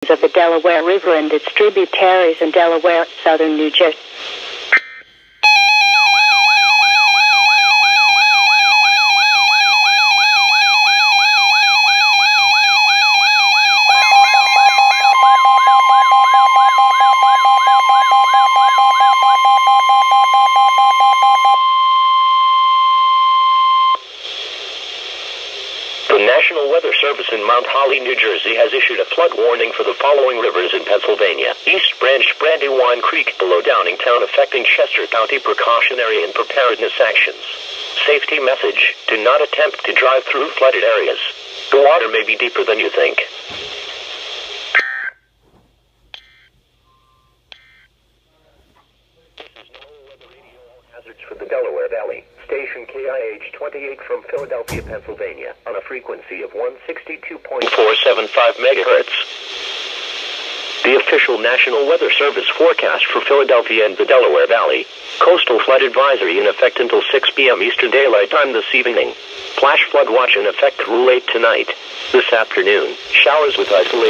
of the Delaware River and its tributaries in Delaware, southern New Jersey. The National Weather Service in Mount Holly, New Jersey has issued a flood warning for the following rivers in Pennsylvania. East Branch Brandywine Creek below Downingtown affecting Chester County. Precautionary and preparedness actions. Safety message: do not attempt to drive through flooded areas. The water may be deeper than you think. Hazards for the Delaware Valley. Station KIH 28 from Philadelphia, Pennsylvania, on a frequency of 162.475 megahertz. The official National Weather Service forecast for Philadelphia and the Delaware Valley. Coastal flood advisory in effect until 6 p.m. Eastern Daylight Time this evening. Flash flood watch in effect through late tonight. This afternoon, showers with isolated